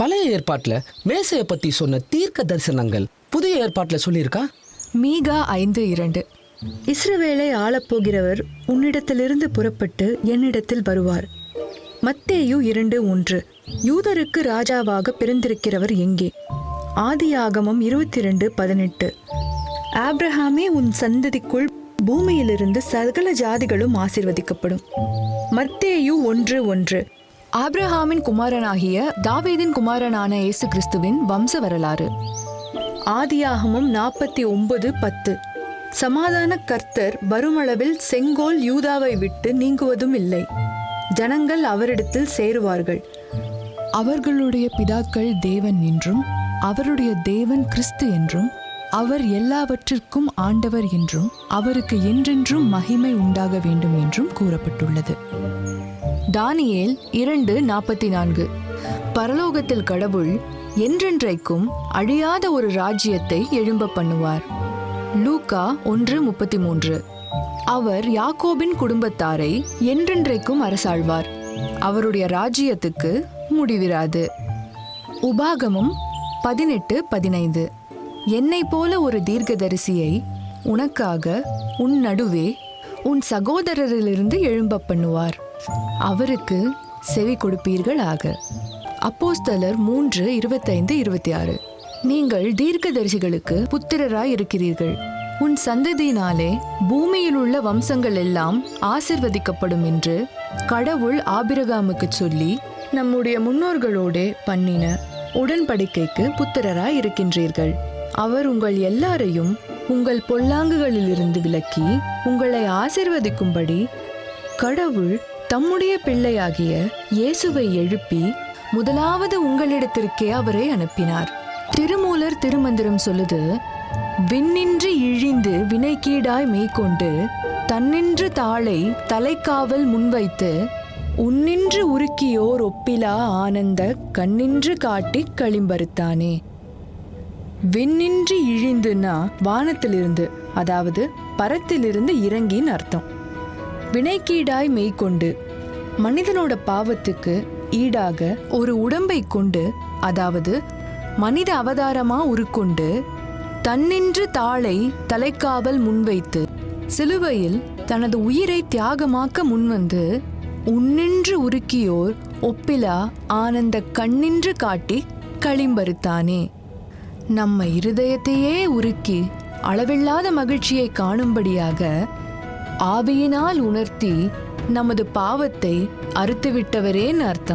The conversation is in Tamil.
பழைய ஏற்பாட்டுல மேசையை பத்தி சொன்ன தீர்க்க தரிசனங்கள் புதிய ஏற்பாட்டுல சொல்லியிருக்கா? மீகா 5:2. இஸ்ரவேலை ஆளப்போகிறவர் உன்னிடத்திலிருந்து புறப்பட்டு என்னிடத்தில் வருவார். மத்தேயு 2:1. யூதருக்கு ராஜாவாக பிறந்திருக்கிறவர் எங்கே? ஆதியாகமம் 22:18. ஆபிரகாமே உன் சந்ததிக்குள் பூமியிலிருந்து சகல ஜாதிகளும் ஆசீர்வதிக்கப்படும். மத்தேயு 1:1. ஆபிரகாமின் குமாரனாகிய தாவீதின் குமாரனான இயேசு கிறிஸ்துவின் வம்ச வரலாறு. ஆதியாகமம் 49:10. சமாதான கர்த்தர் வருமளவில் செங்கோல் யூதாவை விட்டு நீங்குவதும் இல்லை. ஜனங்கள் அவரிடத்தில் சேருவார்கள். அவர்களுடைய பிதாக்கள் தேவன் என்றும் அவருடைய தேவன் கிறிஸ்து என்றும் அவர் எல்லாவற்றிற்கும் ஆண்டவர் என்றும் அவருக்கு என்றென்றும் மகிமை உண்டாக வேண்டும் என்றும் கூறப்பட்டுள்ளது. தானியேல் 2:44. பரலோகத்தில் கடவுள் என்றென்றைக்கும் அழியாத ஒரு ராஜ்யத்தை எழும்ப பண்ணுவார். லூக்கா 1:33. அவர் யாக்கோபின் குடும்பத்தாரை என்றென்றைக்கும் அரசாழ்வார். அவருடைய ராஜ்யத்துக்கு முடிவிராது. உபாகமம் 18:15. என்னை போல ஒரு தீர்க்கதரிசியை உனக்காக உன் நடுவே உன் சகோதரரிலிருந்து எழும்ப பண்ணுவார். அவருக்கு செவி கொடுப்பீர்கள் ஆக. அப்போஸ்தலர் 3:25-26. நீங்கள் தீர்க்கதரிசிகளுக்கு புத்திரராய் இருக்கிறீர்கள். உன் சந்ததியினாலே பூமியில் உள்ள வம்சங்கள் எல்லாம் ஆசிர்வதிக்கப்படும் என்று கடவுள் ஆபிரகாமுக்கு சொல்லி நம்முடைய முன்னோர்களோட பண்ணின உடன்படிக்கைக்கு புத்திரராய் இருக்கின்றீர்கள். அவர் உங்கள் எல்லாரையும் உங்கள் பொல்லாங்குகளிலிருந்து விலக்கி உங்களை ஆசிர்வதிக்கும்படி கடவுள் தம்முடைய பிள்ளையாகிய இயேசுவை எழுப்பி முதலாவது உங்களிடத்திற்கே அவரை அனுப்பினார். திருமூலர் திருமந்திரம் சொல்லுது, விண்ணின்று இழிந்து வினைக்கீடாய் மெய்கொண்டு தன்னின்று தாளை தலைக்காவல் முன்வைத்து உன்னின்று உருக்கியோர் ஒப்பிலா ஆனந்த கண்ணின்று காட்டி களிம்பறுத்தானே. விண்ணின்று இழிந்துன்னா வானத்திலிருந்து, அதாவது பரத்திலிருந்து இறங்கின்னு அர்த்தம். வினைக்கீடாய் மெய்கொண்டு மனிதனோட பாவத்துக்கு ஈடாக ஒரு உடம்பை கொண்டு, அதாவது மனித அவதாரமா உருக்கொண்டு தன்னின்று தாளை தலைக்காவல் முன்வைத்து சிலுவையில் தனது உயிரை தியாகமாக்க முன்வந்து உன்னின்று உருக்கியோர் ஒப்பிலா ஆனந்த கண்ணின்று காட்டி களிம்பறுத்தானே. நம்ம இருதயத்தையே உருக்கி அளவில்லாத மகிழ்ச்சியை காணும்படியாக ஆவியினால் உணர்த்தி நமது பாவத்தை அறுத்துவிட்டவரேன்னு அர்த்தம்.